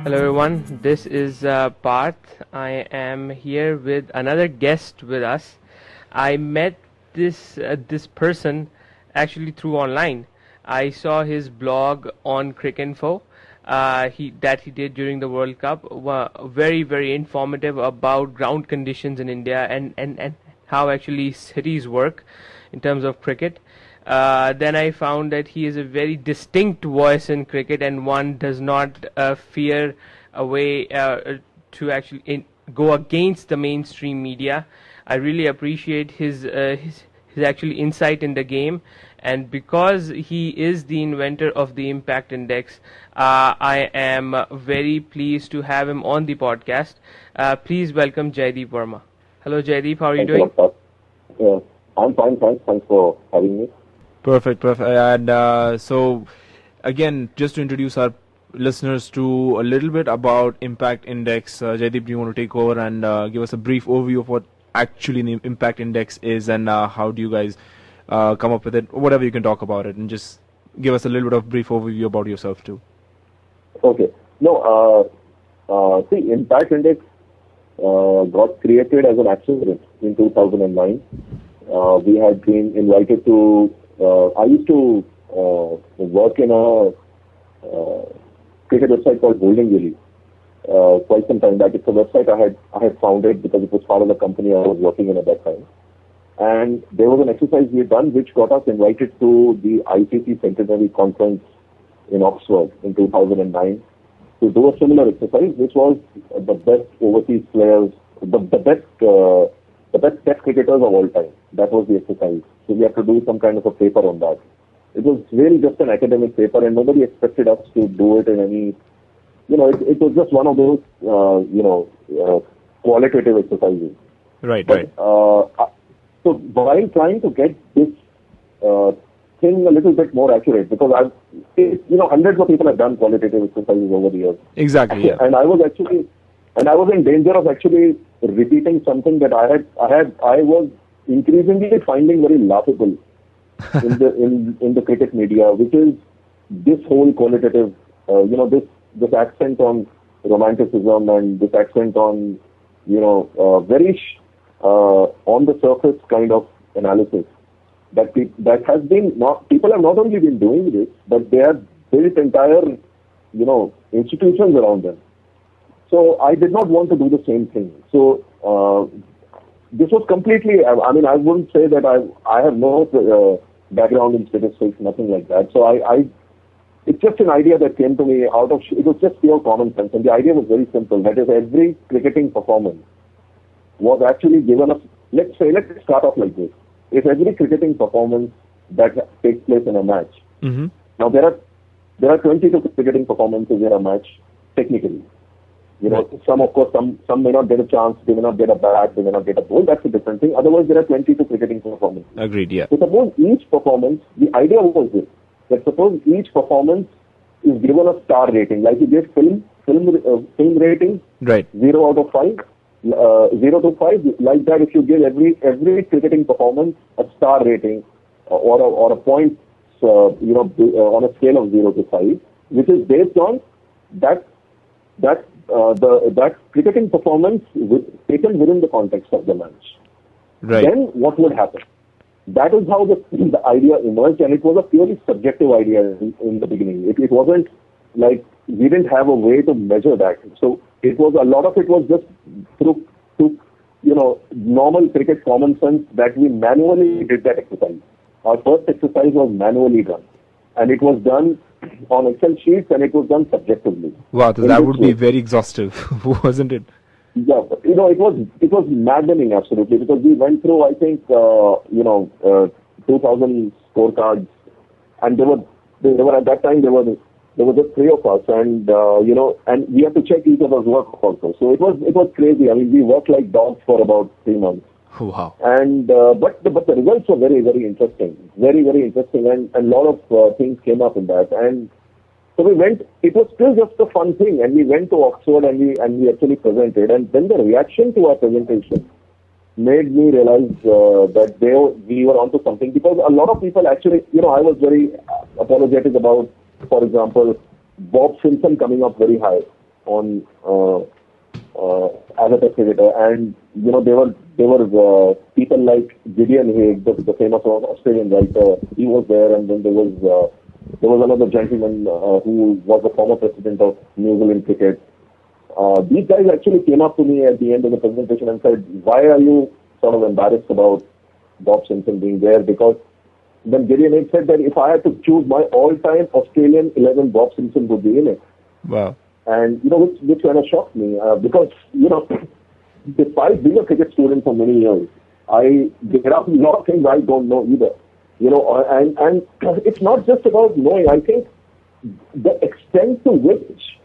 Hello everyone, this is Parth. I am here with another guest with us. I met this person actually through online. I saw his blog on Cricinfo he did during the World Cup. Very informative about ground conditions in India and how actually cities work in terms of cricket. Then I found that he is a very distinct voice in cricket, and one does not fear a way to actually go against the mainstream media. I really appreciate his actually insight in the game, and because he is the inventor of the Impact Index, I am very pleased to have him on the podcast. Please welcome Jaideep Varma. Hello Jaideep, how are you doing? Yeah, I'm fine, thanks. Thanks for having me. Perfect. And so, again, just to introduce our listeners to a little bit about Impact Index, Jaideep, do you want to take over and give us a brief overview of what actually the Impact Index is and how do you guys come up with it, whatever you can talk about it, and just give us a little bit of brief overview about yourself too. Okay. No, see, Impact Index got created as an accident in 2009. We had been invited to. I used to work in a cricket website called Golden Gilly quite some time back. It's a website I had founded because it was part of the company I was working in at that time. And there was an exercise we had done which got us invited to the ICC Centenary Conference in Oxford in 2009 to do a similar exercise, which was the best overseas players, the best test cricketers of all time. That was the exercise. So we had to do some kind of a paper on that. It was really just an academic paper, and nobody expected us to do it in any, it was just one of those, qualitative exercises. Right. So while trying to get this thing a little bit more accurate, because hundreds of people have done qualitative exercises over the years. Exactly. Yeah. And I was in danger of actually repeating something that I was increasingly finding very laughable in the cricket media, which is this whole qualitative, this accent on romanticism and this accent on, very on the surface kind of analysis that has been people have not only been doing this, but they have built entire, institutions around them. So I did not want to do the same thing. So this was completely, I mean, I wouldn't say that I have no background in statistics, nothing like that. So it's just an idea that came to me it was just pure common sense. And the idea was very simple. That is, every cricketing performance was actually given us, let's start off like this. If every cricketing performance that takes place in a match, Mm-hmm. now there are 22 cricketing performances in a match, technically. Some may not get a chance, they may not get a bat, they may not get a ball, that's a different thing. Otherwise, there are 22 cricketing performances. Agreed, yeah. So suppose each performance, the idea was this, that suppose each performance is given a star rating, like you give film rating, Right. 0 out of 5, 0 to 5, like that if you give every cricketing performance a star rating or a point, on a scale of 0 to 5, which is based on that cricketing performance taken within the context of the match. Right. Then what would happen? That is how the idea emerged, and it was a purely subjective idea in the beginning. It wasn't like we didn't have a way to measure that. So it was, a lot of it was just through normal cricket common sense that we manually did that exercise. Our first exercise was manually done, and it was done on Excel sheets, and it was done subjectively. Wow, that would be very exhaustive, wasn't it? Yeah, but, it was maddening, absolutely, because we went through, I think, 2,000 scorecards, and there were at that time there were just 3 of us, and and we had to check each other's work also. So it was crazy. I mean, we worked like dogs for about 3 months. Wow. And but the results were very, very interesting, very, very interesting, and a lot of things came up in that. And so we went. It was still just a fun thing, and we went to Oxford and we actually presented. And then the reaction to our presentation made me realize that we were onto something, because a lot of people actually, I was very apologetic about, for example, Bob Simpson coming up very high. on as a test cricketer, and there were people like Gideon Haigh, the famous Australian writer. He was there, and then there was another gentleman who was the former president of New Zealand cricket. These guys actually came up to me at the end of the presentation and said, "Why are you sort of embarrassed about Bob Simpson being there?" Because then Gideon Haigh said that if I had to choose my all-time Australian 11, Bob Simpson would be in it. Wow. And, which kind of shocked me because, despite being a cricket student for many years, there are a lot of things I don't know either. And it's not just about knowing. I think the extent to which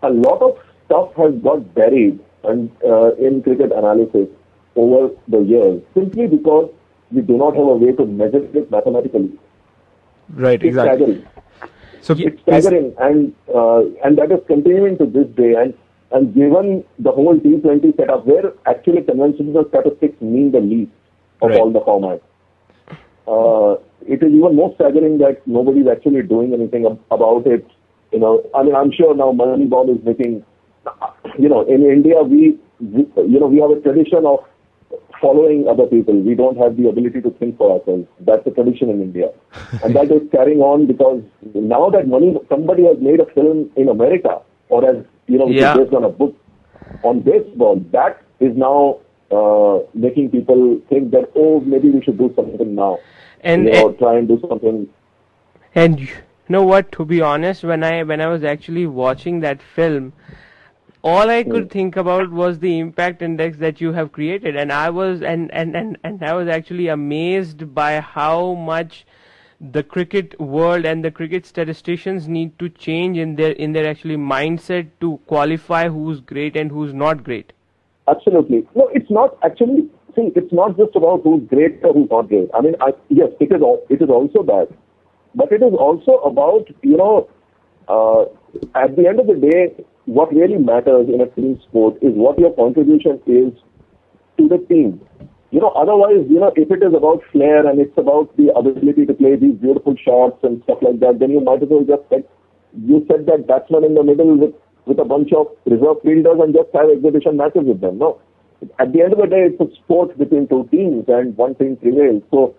a lot of stuff has got buried and in cricket analysis over the years, simply because we do not have a way to measure it mathematically. Right, It's exactly. staggering. So It's staggering, and that is continuing to this day. And given the whole T20 setup, where actually conventional statistics mean the least of Right. all the formats, it is even more staggering that nobody is actually doing anything about it. I mean, I'm sure now Moneyball is making. In India, we have a tradition of following other people. We don't have the ability to think for ourselves. That's a tradition in India. And that is carrying on because now that somebody has made a film in America or has, which is based on a book on baseball, that is now making people think that, maybe we should do something now. And try and do something. And you know what? To be honest, when I was actually watching that film, all I could think about was the impact index that you have created, and I was and I was actually amazed by how much the cricket world and the cricket statisticians need to change in their actually mindset to qualify who's great and who's not great. Absolutely. No, it's not actually. See, it's not just about who's great or who's not great. I mean, yes, it is also that, but it is also about at the end of the day, what really matters in a team sport is what your contribution is to the team. Otherwise, if it is about flair and it's about the ability to play these beautiful shots and stuff like that, then you might as well just set that batsman in the middle with a bunch of reserve fielders and just have exhibition matches with them. No. At the end of the day, it's a sport between two teams and one team prevails. So,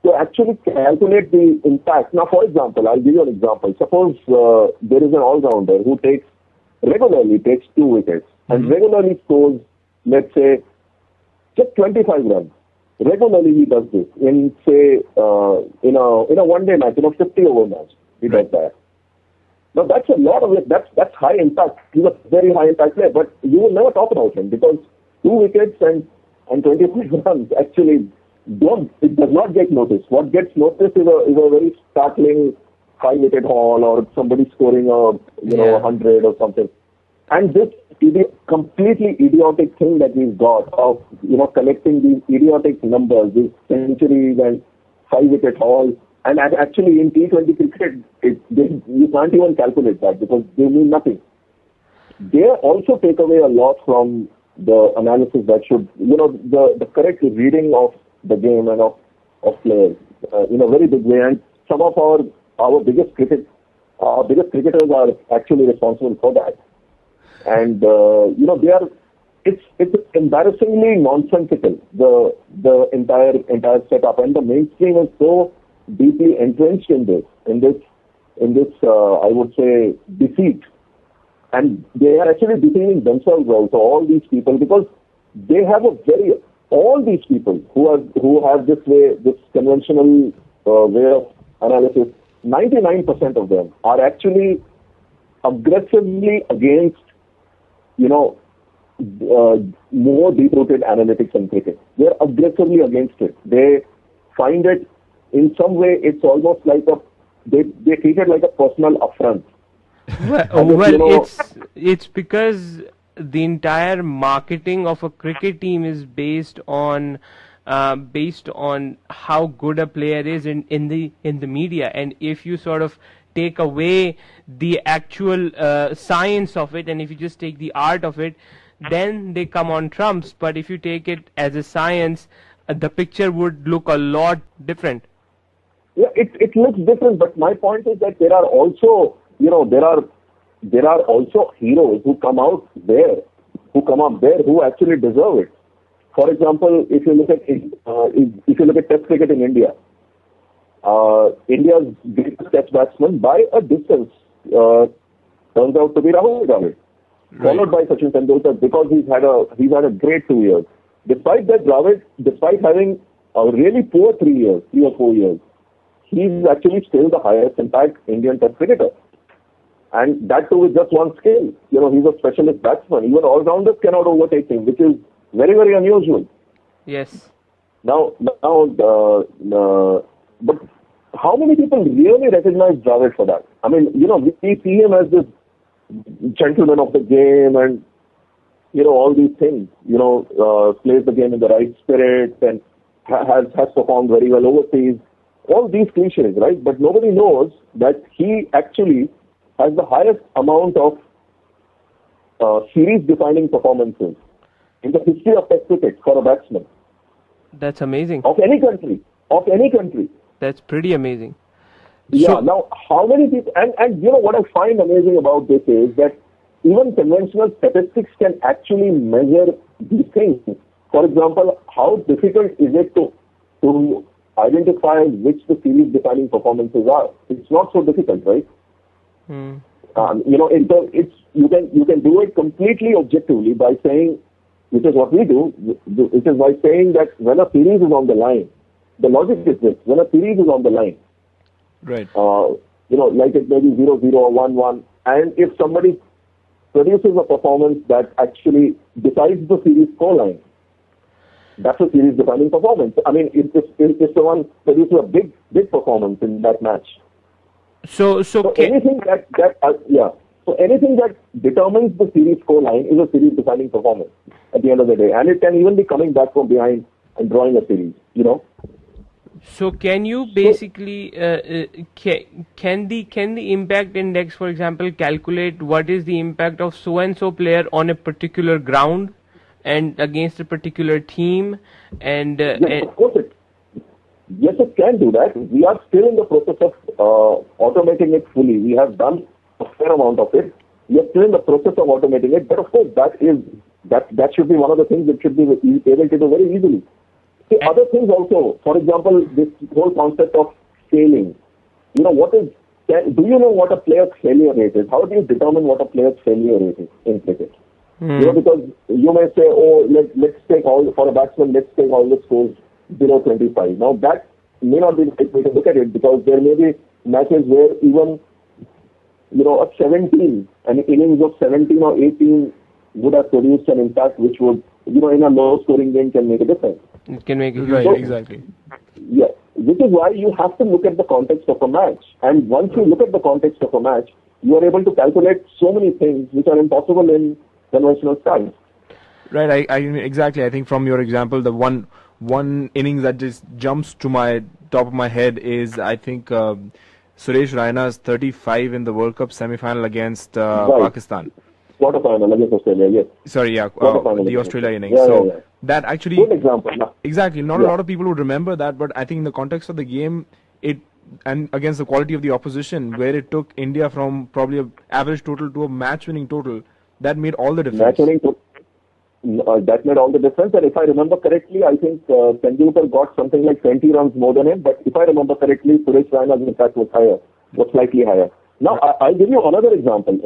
to actually calculate the impact. Now, for example, I'll give you an example. Suppose there is an all-rounder who regularly takes 2 wickets and regularly scores, let's say, just 25 runs. Regularly he does this in, say, in a one-day match, in a 50-over match. He does that. Now, that's a lot of it. That's high impact. He's a very high impact player, but you will never talk about him because 2 wickets and 25 runs actually it does not get noticed. What gets noticed is a very startling 5-wicket haul or somebody scoring a 100 or something. And this completely idiotic thing that we've got of collecting these idiotic numbers, these centuries and 5-wicket hauls, and actually in T20 cricket, you can't even calculate that because they mean nothing. They also take away a lot from the analysis that should, the correct reading of the game and of players in a very big way. And some of our biggest cricketers are actually responsible for that. And it's embarrassingly nonsensical, the entire setup, and the mainstream is so deeply entrenched in this I would say deceit, and they are actually deceiving themselves also, all these people, because they have all these people who have this conventional way of analysis, 99% of them are actually aggressively against, more deep-rooted analytics in cricket. They're aggressively against it. They find it, in some way, it's almost like they treat it like a personal affront. Well, it's because the entire marketing of a cricket team is based on how good a player is in the media, and if you sort of take away the actual science of it, and if you just take the art of it, then they come on trumps. But if you take it as a science, the picture would look a lot different. Yeah, it looks different, but my point is that there are also, there are there are also heroes who come up there who actually deserve it. For example, if you look at Test cricket in India, India's greatest Test batsman by a distance turns out to be Rahul Dravid, followed by Sachin Tendulkar because he's had a great 2 years. Despite that, Dravid, despite having a really poor 3 or 4 years, he's actually still the highest impact Indian Test cricketer. And that too with just one skill. He's a specialist batsman. Even all-rounders cannot overtake him, which is very, very unusual. Yes. Now, but how many people really recognize Dravid for that? I mean, we see him as this gentleman of the game and, all these things, plays the game in the right spirit and has performed very well overseas. All these cliches, right? But nobody knows that he actually has the highest amount of series-defining performances in the history of Test cricket for a batsman. That's amazing. Of any country. That's pretty amazing. Yeah, now how many people, and what I find amazing about this is that even conventional statistics can actually measure these things. For example, how difficult is it to identify which the series-defining performances are? It's not so difficult, right? You can do it completely objectively by saying, which is what we do, which is by saying that when a series is on the line, the logic is this: when a series is on the line, right? Like it may be 0-0 or 1-1, and if somebody produces a performance that actually decides the series scoreline, that's a series-defining performance. I mean, if someone produces a big performance in that match. So anything that determines the series scoreline is a series-defining performance at the end of the day, and it can even be coming back from behind and drawing a series. So can you basically can the impact index, for example, calculate what is the impact of so and so player on a particular ground and against a particular team? And yes, of course it can do that. We are still in the process of automating it fully. We have done a fair amount of it. We are still in the process of automating it, but of course that should be one of the things that should be able to do very easily. See, other things also, for example, this whole concept of scaling. Do you know what a player's failure rate is? How do you determine what a player's failure rate is in cricket? Because you may say, let's take for a batsman, let's take all the scores below 25. Now that may not be the right way to look at it, because there may be matches where even, an innings of 17 or 18 would have produced an impact which would, in a low scoring game can make a difference. It can make a huge difference. Exactly. Yeah, which is why you have to look at the context of a match. And once you look at the context of a match, you are able to calculate so many things which are impossible in conventional styles. Right, I exactly. I think from your example, the one innings that just jumps to my top of my head is, I think, Suresh Raina's 35 in the World Cup semi-final against Pakistan. Quarter-final against Australia, yes. Sorry, yeah, the Australia innings. Yeah. That actually... Good example. Exactly. Not a lot of people would remember that, but I think in the context of the game, and against the quality of the opposition, where it took India from probably an average total to a match-winning total, that made all the difference. That made all the difference. And if I remember correctly, I think Tendulkar got something like 20 runs more than him. But if I remember correctly, Suresh Raina's impact was slightly higher. Now, I'll give you another example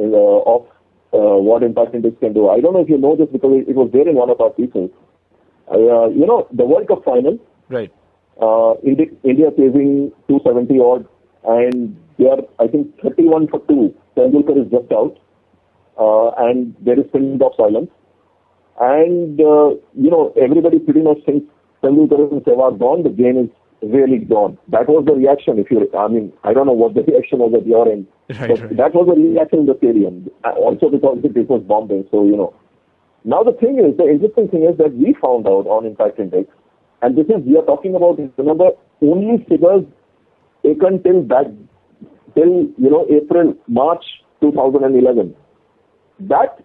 of what impact index can do. I don't know if you know this because it was there in one of our pieces. The World Cup final. Right. India chasing 270 odd, and they are, I think, 31 for 2. Tendulkar is just out, and there is pin-drop silence. And, everybody pretty much thinks Tendulkar and Sehwag gone, the game is really gone. That was the reaction. I don't know what the reaction was at your end. Right. That was the reaction in the stadium. Also because it was bombing, so, Now the interesting thing is that we found out on Impact Index, and we are talking about, remember, only figures taken till March 2011. That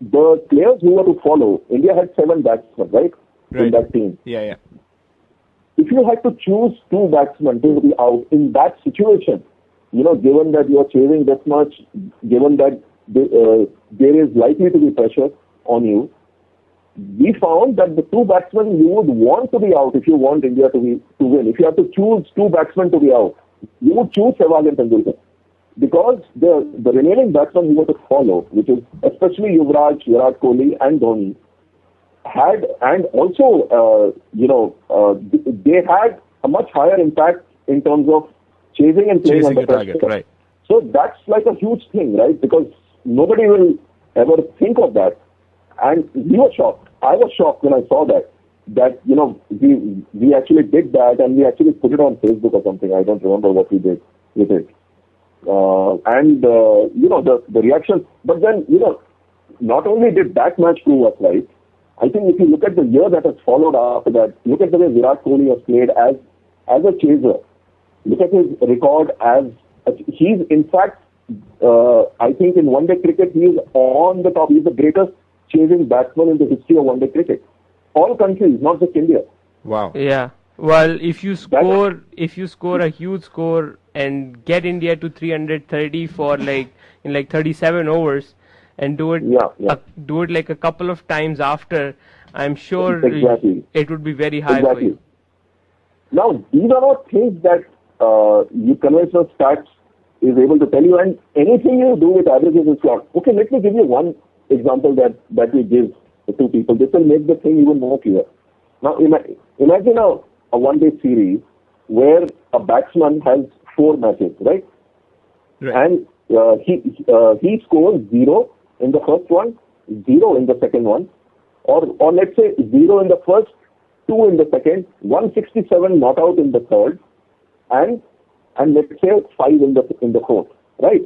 the players who were to follow, India had 7 batsmen, right? In that team. Yeah. If you had to choose 2 batsmen to be out in that situation, given that you are chasing this much, given that there is likely to be pressure on you, we found that the two batsmen you would want to be out if you want India to win. If you have to choose two batsmen to be out, you would choose Sehwag and Tendulkar. Because the remaining batsmen who were to follow, which is especially Yuvraj, Virat Kohli and Dhoni, had, and also, they had a much higher impact in terms of chasing and playing Chasing under a target, pressure. right. So that's like a huge thing, right? Because nobody will ever think of that. And we were shocked. I was shocked when I saw that we actually did that, and we actually put it on Facebook or something. I don't remember what we did with it. The reaction. But then, not only did that match prove us right, I think if you look at the year that has followed after that, look at the way Virat Kohli has played as a chaser. Look at his record he's in fact, I think in one-day cricket, he is on the top. He's the greatest chasing batsman in the history of one-day cricket. All countries, not just India. Wow. Yeah. Well, if you score a huge score and get India to 330 for in 37 overs, and do it like a couple of times after, I'm sure it would be very high for you. Now, these are not things that conventional stats is able to tell you, and anything you do with averages is flawed. Okay, let me give you one example that we give to people. This will make the thing even more clear. Now, imagine a one-day series where a batsman has 4 matches, right? And he scores 0 in the first one, 0 in the second one, or let's say 0 in the first, 2 in the second, 167 not out in the third, and let's say 5 in the fourth, right?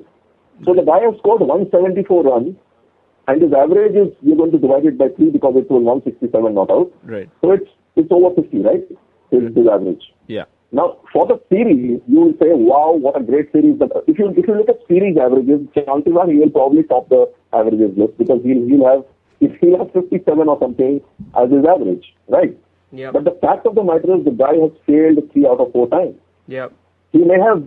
So the guy has scored 174 runs, and his average is, you're going to divide it by 3 because it was 167 not out. Right. So it's over 50, right? His average. Yeah. Now, for the series, you will say, wow, what a great series. But if you look at series averages, chances are he will probably top the averages list, because he'll have 57 or something as his average, right? Yeah. But the fact of the matter is the guy has failed 3 out of 4 times. Yeah. He may have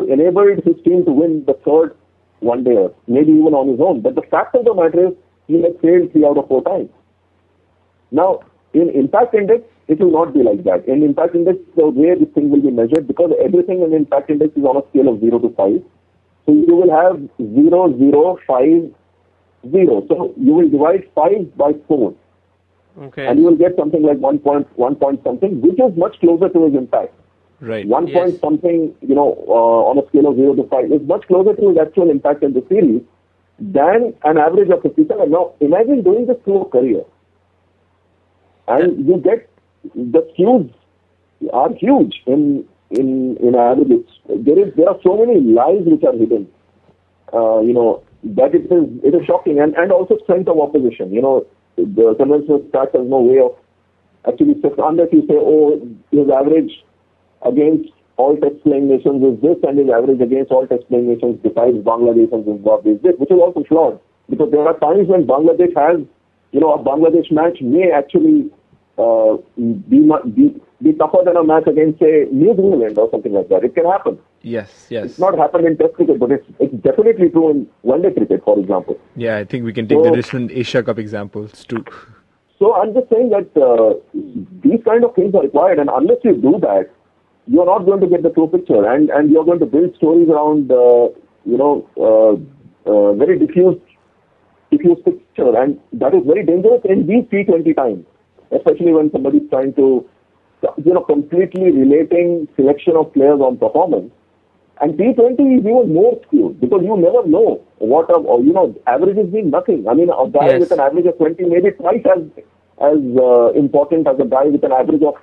enabled his team to win the third one day, maybe even on his own. But the fact of the matter is he has failed 3 out of 4 times. Now, in impact index, it will not be like that. In impact index, the way this thing will be measured, because everything in impact index is on a scale of 0 to 5. So you will have 0, 0, 5, 0. So you will divide 5 by 4. Okay. And you will get something like 1 point something, which is much closer to his impact. Right. 1 point something, on a scale of 0 to 5 is much closer to his actual impact in the series than an average of 57. Now, imagine doing this through a career. And you get, the skews are huge in averages. There are so many lies which are hidden, that it is shocking. And also strength of opposition. The conventional stats has no way of actually, unless you say, his average against all test playing nations is this, and his average against all test playing nations besides Bangladesh and Zimbabwe is this, which is also flawed. Because there are times when Bangladesh has, a Bangladesh match may actually be tougher than a match against, say, New Zealand or something like that. It can happen. Yes. It's not happened in test cricket, but it's definitely true in one-day cricket, for example. Yeah, I think we can take the recent Asia Cup examples too. So I'm just saying that these kind of things are required, and unless you do that, you're not going to get the true picture, and you're going to build stories around, very diffused picture, and that is very dangerous in these T20 times, especially when somebody's trying to, completely relating selection of players on performance. And T20 is even more skewed, because you never know what averages mean nothing. I mean, a guy with an average of 20 may be twice as important as a guy with an average of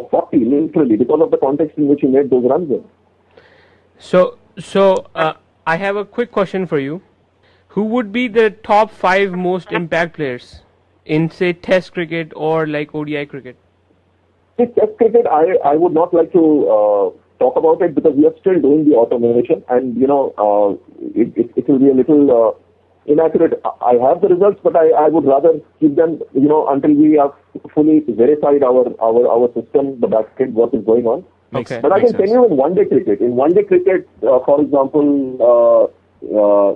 40, literally, because of the context in which he made those runs in. So I have a quick question for you. Who would be the top 5 most impact players in, say, Test cricket or like ODI cricket? In Test cricket, I would not like to talk about it, because we are still doing the automation, and it will be a little inaccurate. I have the results, but I would rather keep them, until we have fully verified our system, the backend, what is going on. Okay. But I makes can tell sense. you in one-day cricket, for example,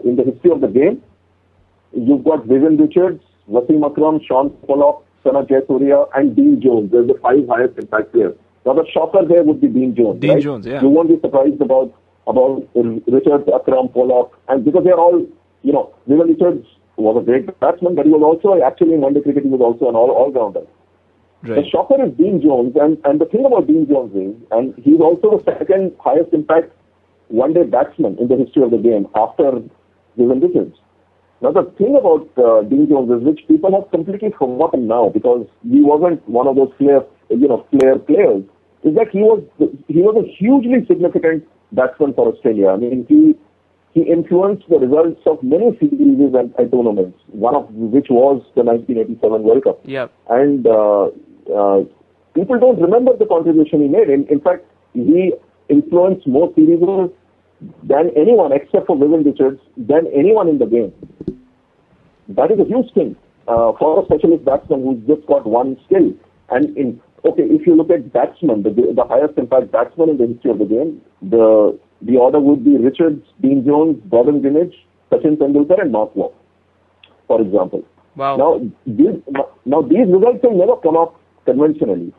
in the history of the game, you've got Vivian Richards, Wasim Akram, Sean Pollock, Sana Jayasuriya, and Dean Jones. There's the 5 highest impact players. Now the shocker there would be Dean Jones. Dean right? Jones, yeah. You won't be surprised about Richards, Akram, Pollock, and because they're all, Vivian Richards was a great batsman, but he was also actually in one-day cricket he was also an all-rounder. Right. The shocker is Dean Jones, and the thing about Dean Jones is, and he's also the second highest impact one-day batsman in the history of the game after Vivian Richards. Now the thing about Dean Jones is, which people have completely forgotten now because he wasn't one of those flair players, is that he was a hugely significant batsman for Australia. I mean, he influenced the results of many series and tournaments, one of which was the 1987 World Cup. Yep. And people don't remember the contribution he made. In fact, he influenced more series than anyone, except for Vivian Richards, than anyone in the game. That is a huge thing for a specialist batsman who's just got one skill. And if you look at batsmen, the highest impact batsman in the history of the game, the order would be Richards, Dean Jones, Gordon Greenidge, Sachin Tendulkar, and Mark Waugh, for example. Wow. Now these results will never come up conventionally,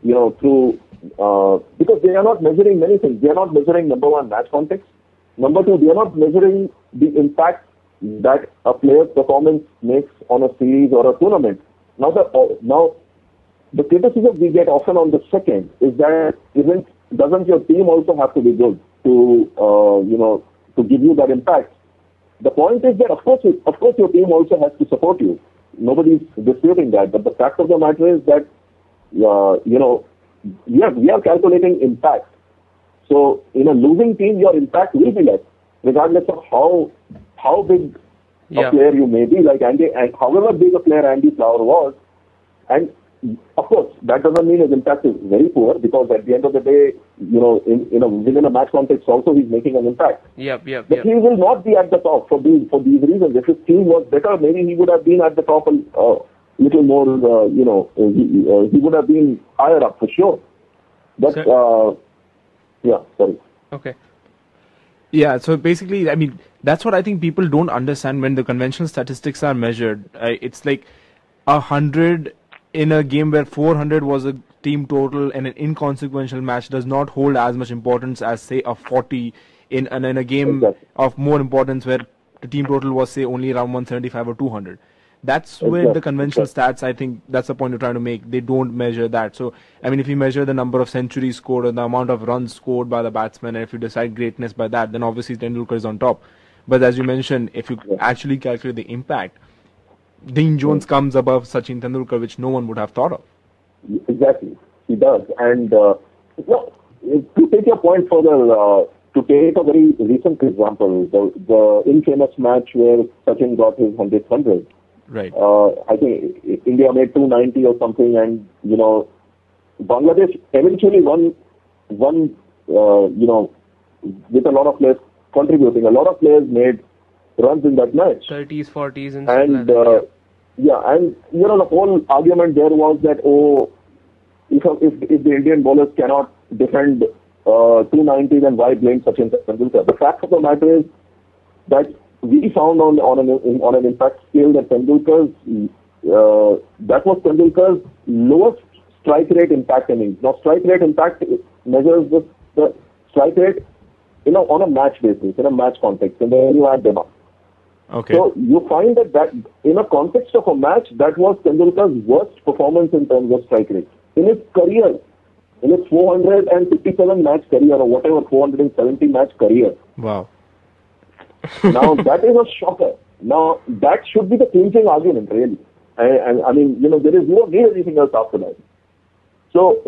through because they are not measuring many things. They are not measuring, number one, match context. Number two, they are not measuring the impact that a player's performance makes on a series or a tournament. Now the criticism we get often on the second is that doesn't your team also have to be good to give you that impact? The point is that of course your team also has to support you. Nobody's disputing that. But the fact of the matter is that we are calculating impact. So in a losing team, your impact will be less, regardless of how big a player you may be, like Andy, and however big a player Andy Flower was. And of course, that doesn't mean his impact is very poor, because at the end of the day, within a match context also, he's making an impact. But he will not be at the top for these reasons. If his team was better, maybe he would have been at the top a little more. He would have been higher up for sure. But sorry. Okay. Yeah, so basically, I mean, that's what I think people don't understand when the conventional statistics are measured. It's like 100 in a game where 400 was a team total, and an inconsequential match does not hold as much importance as, say, a 40 in a game of more importance where the team total was, say, only around 175 or 200. That's where the conventional stats, I think, that's the point you're trying to make. They don't measure that. So, I mean, if you measure the number of centuries scored or the amount of runs scored by the batsman, and if you decide greatness by that, then obviously Tendulkar is on top. But as you mentioned, if you actually calculate the impact, Dean Jones comes above Sachin Tendulkar, which no one would have thought of. Exactly, he does. And to take your point further, to take a very recent example, the infamous match where Sachin got his 100th 100. Right. I think India made 290 or something, and Bangladesh eventually won. With a lot of players contributing, a lot of players made runs in that match. 30s, 40s, and and the whole argument there was that if the Indian bowlers cannot defend 290, then why blame Sachin Tendulkar? The fact of the matter is that we found on an impact scale that that was Tendulkar's lowest strike rate impact innings. Now, strike rate impact measures the strike rate on a match basis, in a match context, and then you add them up. Okay. So you find that in a context of a match, that was Tendulkar's worst performance in terms of strike rate. In his career, in his 457 match career, or whatever, 470 match career. Wow. Now, that is a shocker. Now, that should be the clinching argument, really. And I mean, there is no need anything else after that. So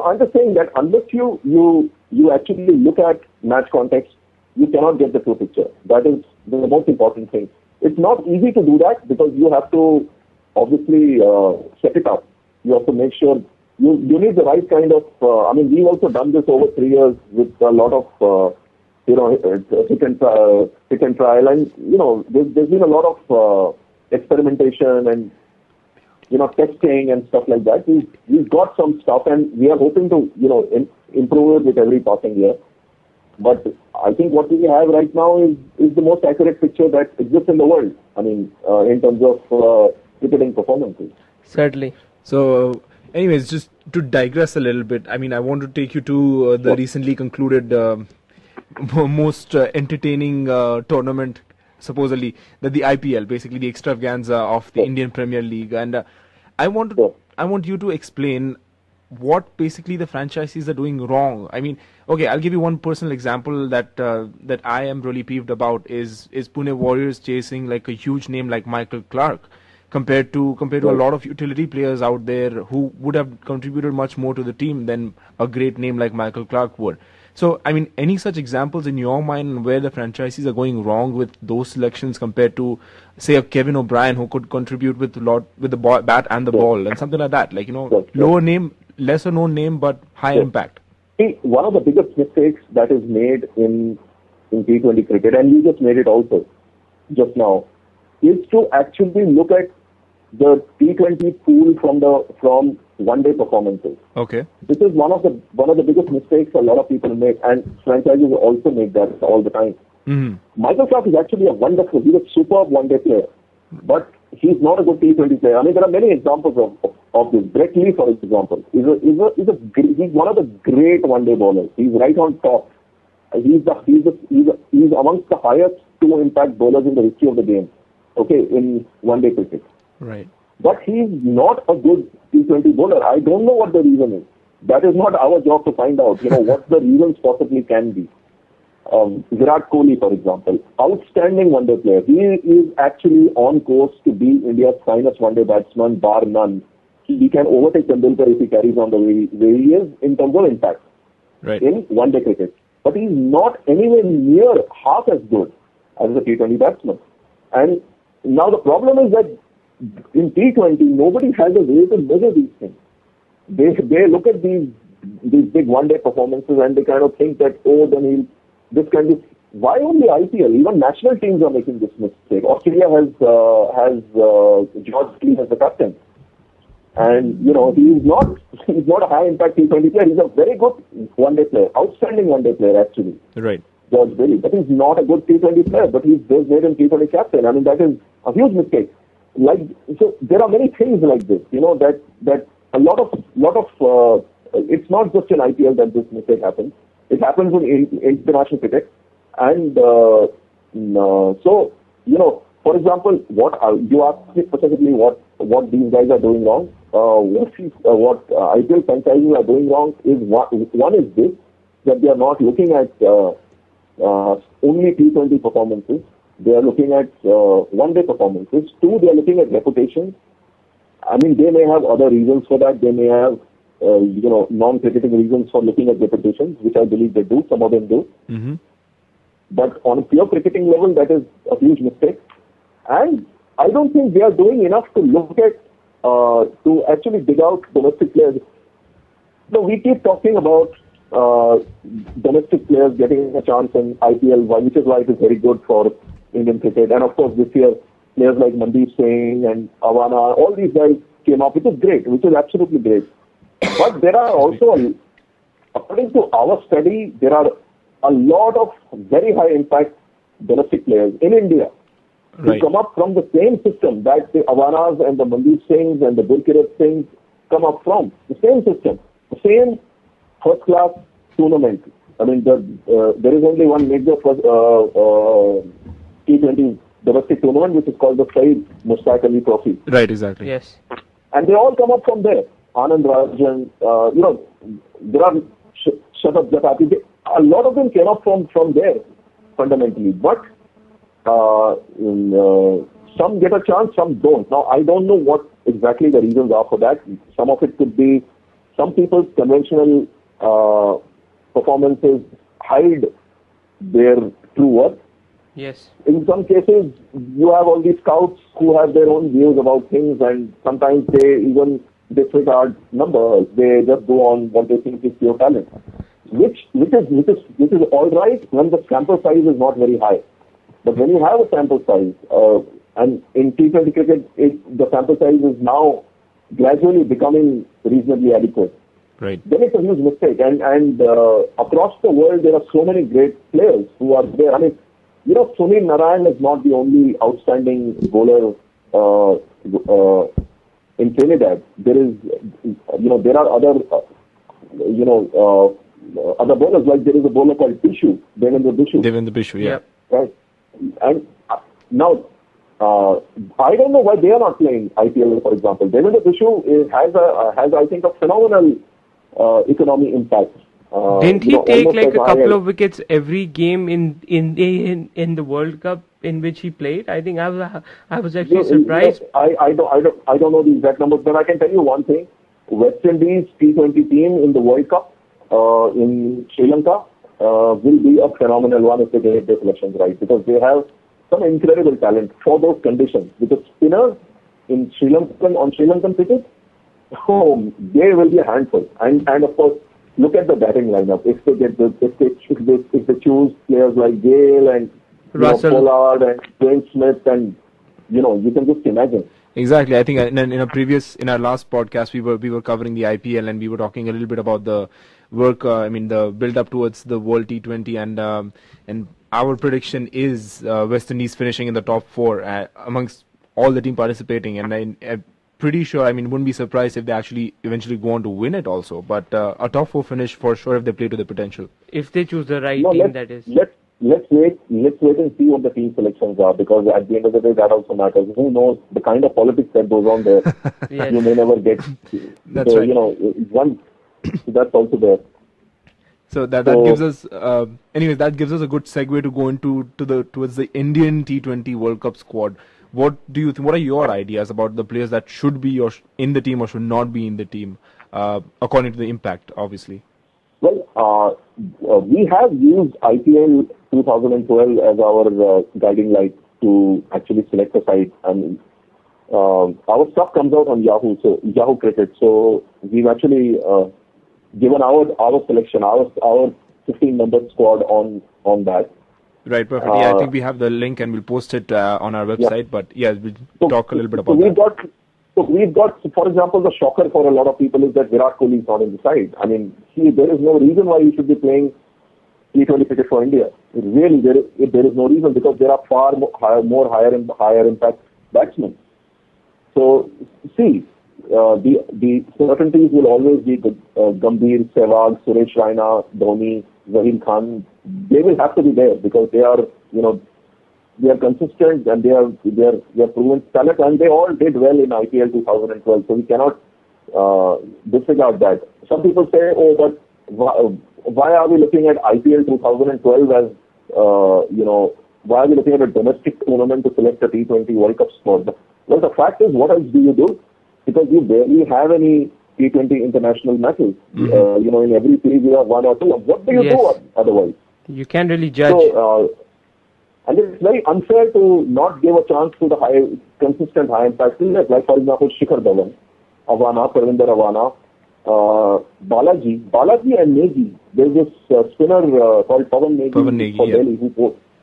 I'm just saying that unless you actually look at match context, you cannot get the true picture. That is the most important thing. It's not easy to do that, because you have to obviously set it up. You have to make sure you need the right kind of. We've also done this over 3 years with a lot of pick and trial, and there's been a lot of experimentation and testing and stuff like that. We've got some stuff, and we are hoping to improve with every passing year. But I think what we have right now is the most accurate picture that exists in the world. I mean, in terms of cricketing performances. Certainly. So, anyways, just to digress a little bit, I mean, I want to take you to the recently concluded most entertaining tournament, supposedly, that the IPL, basically the extravaganza of the Indian Premier League, and I want you to explain what basically the franchises are doing wrong. I mean, okay, I'll give you one personal example that that I am really peeved about is Pune Warriors chasing like a huge name like Michael Clark compared to a lot of utility players out there who would have contributed much more to the team than a great name like Michael Clark would. So, I mean, any such examples in your mind where the franchises are going wrong with those selections compared to, say, a Kevin O'Brien who could contribute with the bat and the ball and something like that, like, you know, lower name, lesser known name, but high impact. See, one of the biggest mistakes that is made in T20 cricket, and you just made it also just now, is to actually look at the T20 pool from one-day performances. Okay. This is one of the biggest mistakes a lot of people make, and franchises also make that all the time. Mm-hmm. Michael Clark is actually he's a superb one-day player, but he's not a good T20 player. I mean, there are many examples of this. Brett Lee, for example, he's one of the great one-day bowlers. He's right on top. He's amongst the highest two impact bowlers in the history of the game. Okay, in one-day cricket. Right. But he's not a good T20 bowler. I don't know what the reason is. That is not our job to find out. You know what the reasons possibly can be. Virat Kohli, for example, outstanding one-day player. He is actually on course to be India's finest one-day batsman, bar none. He can overtake Tendulkar if he carries on the way he is in terms of impact in one-day cricket. But he's not anywhere near half as good as a T20 batsman. And now the problem is that in T20, nobody has a way to measure these things. They look at these big one-day performances and they kind of think that, this kind of, why only IPL? Even national teams are making this mistake. Australia has George Lee as the captain. And, you know, he's not a high-impact T20 player. He's a very good one-day player, outstanding one-day player, actually. Right. George Bailey. But he's not a good T20 player, but he's just made him T20 captain. I mean, that is a huge mistake. So there are many things like this, you know, that a lot of it's not just in IPL that this mistake happens. It happens in international cricket. And so, you know, for example, what you asked me specifically what these guys are doing wrong. What IPL franchises are doing wrong is one is this, that they are not looking at only T20 performances. They are looking at one-day performances. Two, they are looking at reputations. I mean, they may have other reasons for that. They may have, non-cricketing reasons for looking at reputations, which I believe they do. Some of them do. Mm-hmm. But on a pure cricketing level, that is a huge mistake. And I don't think they are doing enough to look at, to actually dig out domestic players. So we keep talking about domestic players getting a chance in IPL, which is why it is very good for Indian cricket. And of course, this year, players like Mandeep Singh and Avana, all these guys came up, which is great, which is absolutely great. But there are also, according to our study, there are a lot of very high impact domestic players in India who come up from the same system that the Avanas and the Mandeep Singhs and the Gurkirat Singhs come up from. The same system, the same first class tournament. I mean, there is only one major T20 domestic tournament, which is called the Saeed Mushtaq Ali Trophy. Right, exactly. Yes. And they all come up from there. Anand Rajan, there are Shatab Jatati. A lot of them came up from there, fundamentally. But some get a chance, some don't. Now, I don't know what exactly the reasons are for that. Some of it could be some people's conventional performances hide their true worth. Yes. In some cases, you have all these scouts who have their own views about things, and sometimes they even disregard numbers. They just go on what they think is pure talent, which is all right when the sample size is not very high. But when you have a sample size, and in T20 cricket, the sample size is now gradually becoming reasonably adequate. Right. then it's a huge mistake. And across the world, there are so many great players who are there. I mean, Sunil Narayan is not the only outstanding bowler in Trinidad. There is, there are other, other bowlers. Like there is a bowler called Devendra Bishu, yeah. Right. And now, I don't know why they are not playing IPL, for example. Devendra Bishu has I think, a phenomenal economy impact. Didn't he take like a couple of wickets every game in the World Cup in which he played? I think I was actually surprised. I don't know the exact numbers, but I can tell you one thing: West Indies T20 team in the World Cup in Sri Lanka will be a phenomenal one if they get their selections right, because they have some incredible talent for those conditions. Because spinners in Sri Lankan pitches, they will be a handful. And of course, look at the batting lineup. If they choose players like Gale and Pollard and Dwayne Smith, and you can just imagine. Exactly. I think in our last podcast we were covering the IPL, and we were talking a little bit about the work. The build up towards the World T20, and our prediction is West Indies finishing in the top 4 amongst all the team participating, and I'm pretty sure. Wouldn't be surprised if they actually eventually go on to win it also. But a top 4 finish for sure if they play to their potential. If they choose the right team, that is. Let's wait and see what the team selections are, because at the end of the day, that also matters. Who knows the kind of politics that goes on there? Yes. You may never get. That's so, right. That's also there. So that gives us, anyways, that gives us a good segue to go into towards the Indian T20 World Cup squad. What do you think? What are your ideas about the players that should be in the team or should not be in the team, according to the impact, obviously? Well, we have used IPL 2012 as our guiding light to actually select a side. And our stuff comes out on Yahoo Cricket. So we've actually given our selection, our 15-member squad on that. Right, perfect. I think we have the link and we'll post it on our website. Yeah. But we'll talk a little bit about that. We've got, for example, the shocker for a lot of people is that Virat Kohli is not in the side. There is no reason why he should be playing T20 cricket for India. Really, there is no reason, because there are far more higher impact batsmen. So, see, the certainties will always be Gambhir, Sehwag, Suresh Raina, Dhoni, Zaheer Khan. They will have to be there because they are, they are consistent and they are proven talent, and they all did well in IPL 2012. So we cannot disregard that. Some people say, but why are we looking at IPL 2012 as why are we looking at a domestic tournament to select a T20 World Cup squad? Well, the fact is, what else do you do? Because you barely have any T20 international matches. Mm-hmm. In every series you have 1 or 2. What do you do otherwise? You can't really judge. So, and it's very unfair to not give a chance to the consistent high impact players, like for example Shikhar Dhawan, Parvinder Avana, Balaji and Negi. There's this spinner called Pawan Negi for Delhi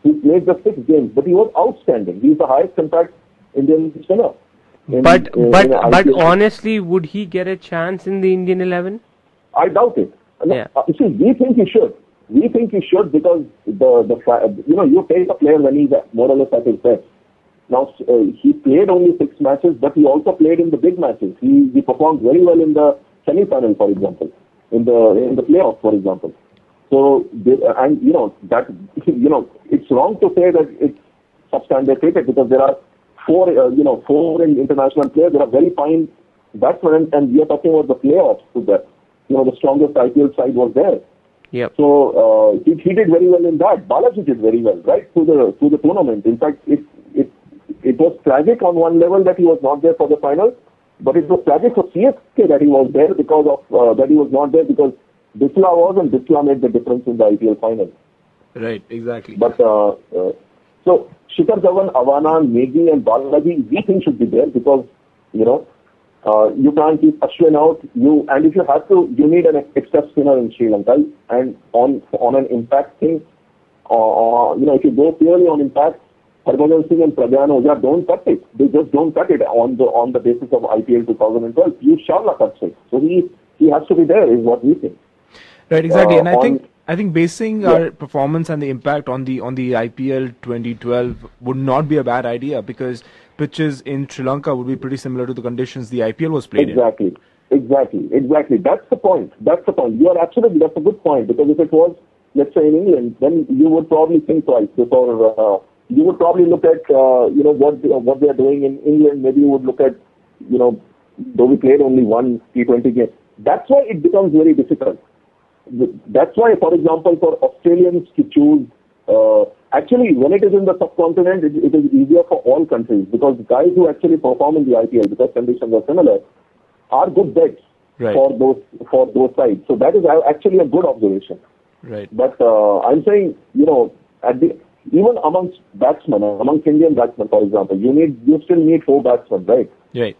who played the 6 games, but he was outstanding. He's the highest impact Indian spinner. But honestly, would he get a chance in the Indian 11? I doubt it. Yeah. See, we think he should. We think he should because you take a player when he's more or less at his best. Now he played only 6 matches, but he also played in the big matches. He performed very well in the semi-final, for example, in the playoffs, for example. So it's wrong to say that it's substandard cricket, because there are 4 international players. There are very fine batsmen, and we are talking about the playoffs. So that the strongest IPL side was there. Yep. So he did very well in that. Balaji did very well right through the tournament. In fact, it was tragic on one level that he was not there for the final, but it was tragic for CSK that he was there because of that he was not there because Bisla was, and Bisla made the difference in the IPL final. Right, exactly. But so Shikhar Dhawan, Avana, Negi, and Balaji, we think should be there because you can't keep Ashwin out. And if you have to, you need an extra spinner in Sri Lanka. And on an impact thing, if you go purely on impact, Harbhajan Singh and Pragyan Ojha don't cut it. They just don't cut it on the basis of IPL 2012. Piyush Chawla cuts it. So he he has to be there, is what we think. Right, exactly. And On I think basing our performance and the impact on the IPL 2012 would not be a bad idea, because pitches in Sri Lanka would be pretty similar to the conditions the IPL was played in. Exactly. That's the point. You are absolutely, that's a good point, because if it was, let's say, in England, then you would probably think twice before, you would probably look at, what they are doing in England. Maybe you would look at, though we played only one T20 game. That's why it becomes very difficult. That's why, for example, for Australians to choose, actually, when it is in the subcontinent, it is easier for all countries, because the guys who actually perform in the IPL, because conditions are similar, are good bets for those sides. So that is actually a good observation. Right. But I'm saying, even amongst batsmen, amongst Indian batsmen, for example, you still need 4 batsmen, right? Right.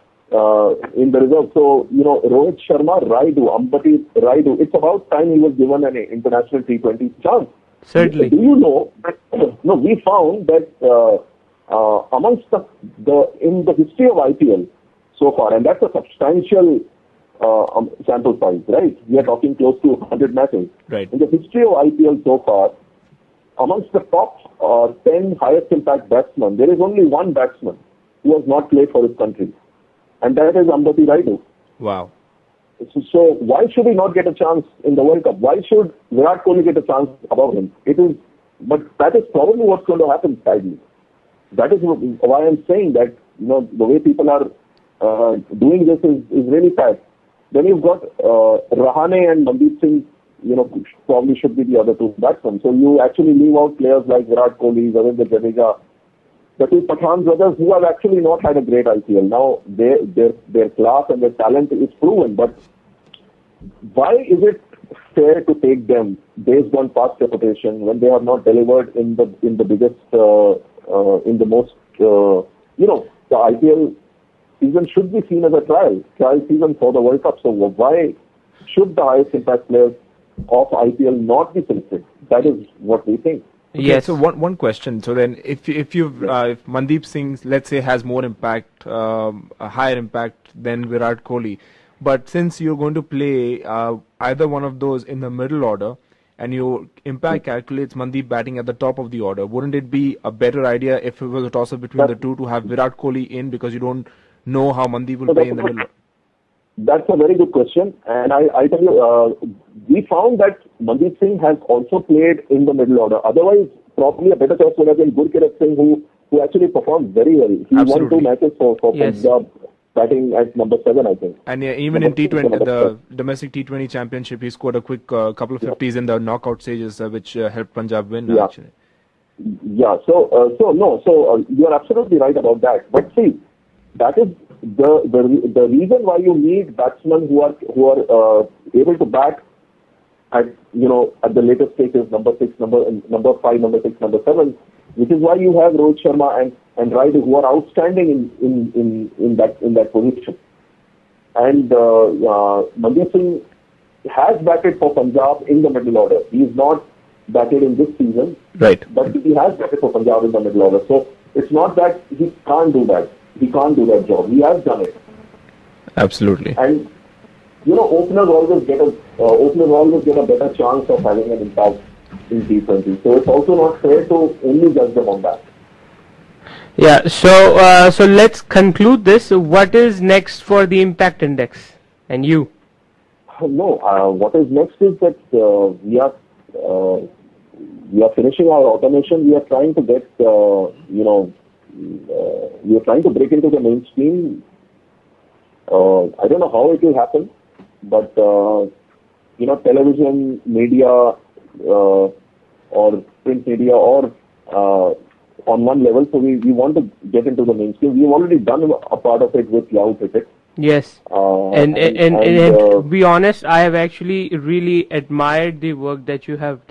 In the reserve. So, Rohit Sharma, Ambati Raidu, it's about time he was given an international T20 chance. Certainly. Do you know that, we found that amongst in the history of IPL so far, and that's a substantial sample size, right? We are talking close to 100 matches. Right. In the history of IPL so far, amongst the top 10 highest impact batsmen, there is only one batsman who has not played for his country, and that is Ambati Raidu. Wow. So why should he not get a chance in the World Cup? Why should Virat Kohli get a chance above him? But that is probably what's going to happen, sadly. That is why I'm saying that, the way people are doing this is really sad. Then you've got Rahane and Mandeep Singh, probably should be the other 2 batsmen. So you actually leave out players like Virat Kohli, Ravindra Jadeja, the 2 Pathan brothers who have actually not had a great IPL. Now, their class and their talent is proven, but why is it fair to take them based on past reputation when they have not delivered in the biggest, in the most, the IPL season should be seen as a trial season for the World Cup. So why should the highest impact players of IPL not be selected? That is what we think. Okay, yes. So one question. So then, if Mandeep Singh, let's say, has more impact, a higher impact than Virat Kohli, but since you're going to play either one of those in the middle order, and your impact calculates Mandeep batting at the top of the order, wouldn't it be a better idea if it was a toss-up between the two to have Virat Kohli in, because you don't know how Mandeep will play in the middle? That's a very good question, and I tell you, we found that Mandeep Singh has also played in the middle order. Otherwise, probably a better choice would have been Gurkirat Singh, who actually performed very well. He won 2 matches for Punjab, batting at number 7, I think. And even in T20, the domestic T20 championship, he scored a quick couple of 50s in the knockout stages, which helped Punjab win. Actually. Yeah. So you are absolutely right about that. But see, that is the reason why you need batsmen who are able to bat at the later stages, number 6, number 5, number 6, number 7, which is why you have Rohit Sharma and Raidu, who are outstanding in that position. And Mandeep Singh has batted for Punjab in the middle order. He is not batted in this season, right? But he has batted for Punjab in the middle order. So it's not that he can't do that. He can't do that job. He has done it. Absolutely. And openers always get a better chance of having an impact in T20. So it's also not fair to only judge them on that. Yeah. So let's conclude this. What is next for the impact index and you? No. What is next is that we are finishing our automation. We are trying to get we are trying to break into the mainstream. I don't know how it will happen, but television, media, or print media, or on one level. So we want to get into the mainstream. We've already done a part of it with Yahoo Cricket. Yes, and to be honest, I have actually really admired the work that you have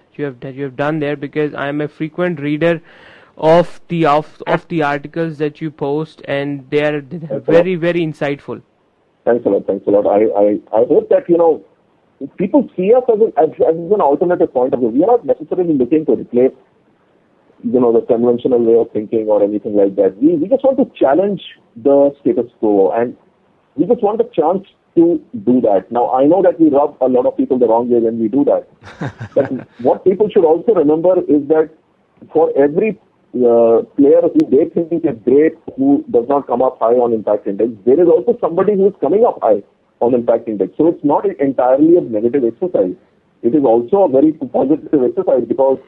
done there, because I am a frequent reader of the articles that you post, and they are very, very insightful. Thanks a lot. I hope that people see us as an alternative point of view. We are not necessarily looking to replace the conventional way of thinking or anything like that. We just want to challenge the status quo, and we just want a chance to do that. Now, I know that we rub a lot of people the wrong way when we do that. But what people should also remember is that for every player who they think is great, who does not come up high on impact index, there is also somebody who is coming up high on impact index. So it's not entirely a negative exercise. It is also a very positive exercise because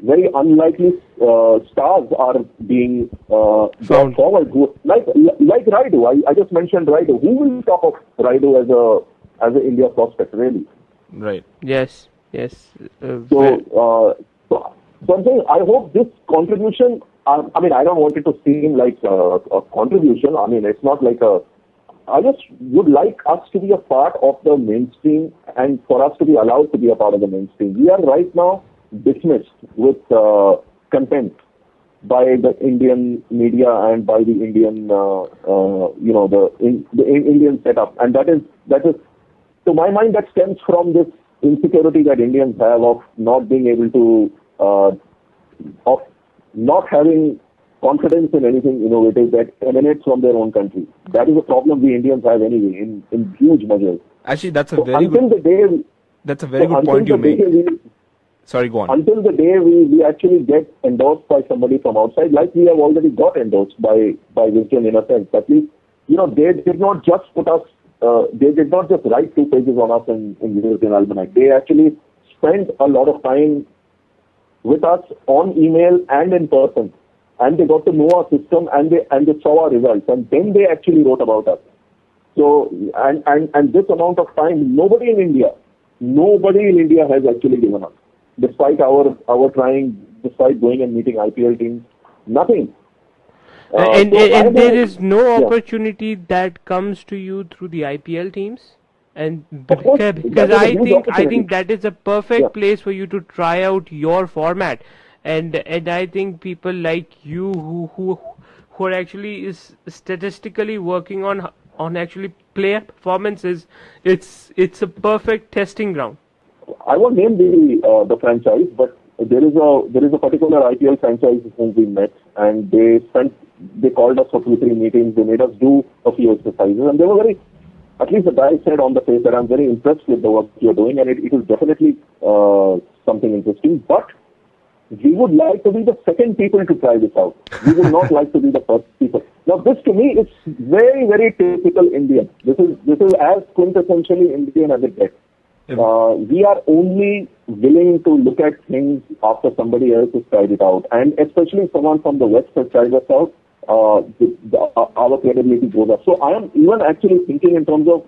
very unlikely stars are being brought forward. Like Raidu, I just mentioned Raidu. Who will talk of Raidu as a India prospect, really? Right. Yes. So I'm saying, I hope this contribution, I mean, I don't want it to seem like a contribution. I mean, it's not like I just would like us to be a part of the mainstream and for us to be allowed to be a part of the mainstream. We are right now dismissed with contempt by the Indian media and by the Indian, the Indian setup. And that is, to my mind, that stems from this insecurity that Indians have of not being able to of not having confidence in anything innovative that emanates from their own country. That is a problem we Indians have anyway, in huge measures. Actually, that's a very good point you make. Sorry, go on. Until the day we actually get endorsed by somebody from outside, like we have already got endorsed by Wisden in a sense. At least, they did not just put us, they did not just write 2 pages on us in Wisden Almanac. They actually spent a lot of time with us on email and in person, and they got to know our system and they saw our results, and then they actually wrote about us. So and this amount of time, nobody in India has actually given us, despite our trying, despite going and meeting IPL teams, nothing. And there is no opportunity that comes to you through the IPL teams. And because I think that is a perfect place for you to try out your format, and I think people like you who are actually is statistically working on actually player performances, it's a perfect testing ground. I won't name the franchise, but there is a particular IPL franchise whom we met, and they called us for 2-3 meetings. They made us do a few exercises, and they were very. At least the guy said on the face that I'm very impressed with the work you're doing, and it is definitely something interesting. But we would like to be the second people to try this out. We would not like to be the first people. Now, this to me is very, very typical Indian. This is as quintessentially Indian as it gets. We are only willing to look at things after somebody else has tried it out, and especially someone from the West has tried us out. Our credibility goes up. So I am even actually thinking in terms of,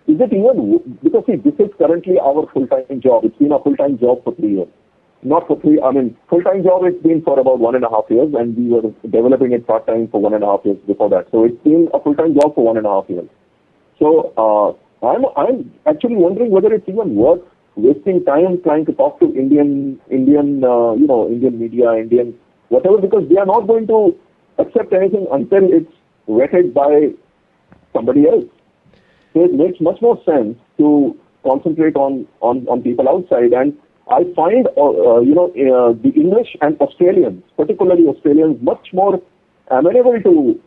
is it even, because see, this is currently our full-time job. It's been a full-time job for 3 years. Not for 3, I mean, full-time job it's been for about 1.5 years, and we were developing it part-time for 1.5 years before that. So it's been a full-time job for 1.5 years. So I'm actually wondering whether it's even worth wasting time trying to talk to Indian media, Indian whatever, because they are not going to accept anything until it's vetted by somebody else. So it makes much more sense to concentrate on people outside. And I find, the English and Australians, particularly Australians, much more amenable to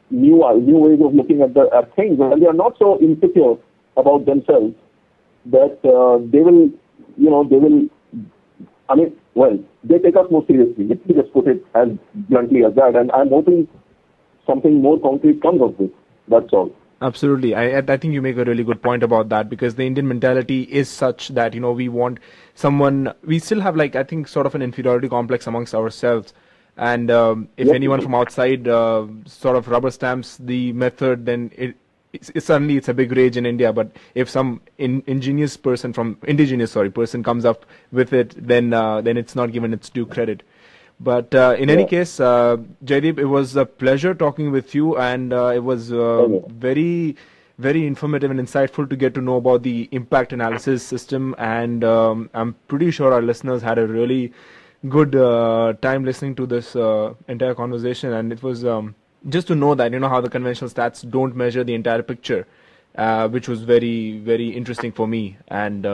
new ways of looking at things, and they are not so insecure about themselves that they will, they take us more seriously. Let me just put it as bluntly as that, and I'm hoping something more concrete comes of this. That's all. Absolutely. I think you make a really good point about that, because the Indian mentality is such that, we want someone, we still have I think sort of an inferiority complex amongst ourselves. And if anyone from outside sort of rubber stamps the method, then suddenly it's a big rage in India. But if some indigenous person comes up with it, then it's not given its due credit. But in any case, Jaideep, it was a pleasure talking with you, and it was very, very informative and insightful to get to know about the impact analysis system. And I'm pretty sure our listeners had a really good time listening to this entire conversation. And it was just to know that, how the conventional stats don't measure the entire picture, which was very, very interesting for me. And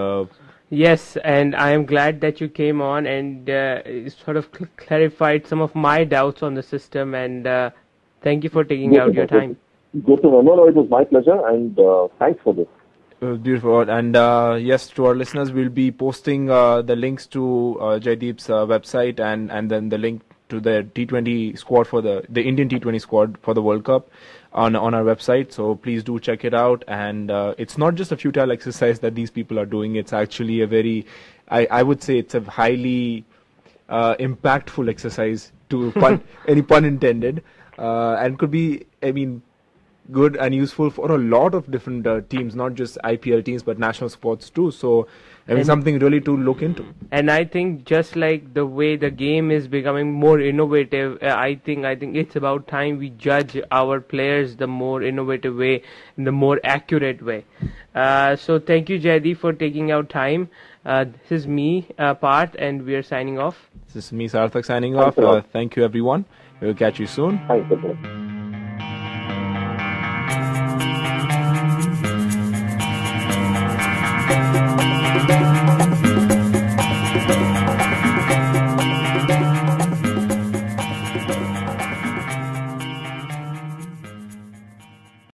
yes, and I am glad that you came on and sort of clarified some of my doubts on the system, and thank you for taking out your time. Good to know. No, it was my pleasure, and thanks for this. Beautiful. And yes, to our listeners, we'll be posting the links to Jaideep's website and then the link to the T20 squad for the Indian T20 squad for the World Cup on our website. So please do check it out. And it's not just a futile exercise that these people are doing. It's actually a very, I would say it's a highly impactful exercise to any pun intended, and could be, I mean, good and useful for a lot of different teams, not just IPL teams, but national sports too. So, I mean, something really to look into. And I think just like the way the game is becoming more innovative, I think it's about time we judge our players the more innovative way, in the more accurate way. So thank you, Jaideep, for taking out time. This is me, Parth, and we are signing off. This is me, Sarthak, signing off. Thank you, everyone. We'll catch you soon. Thanks, everyone.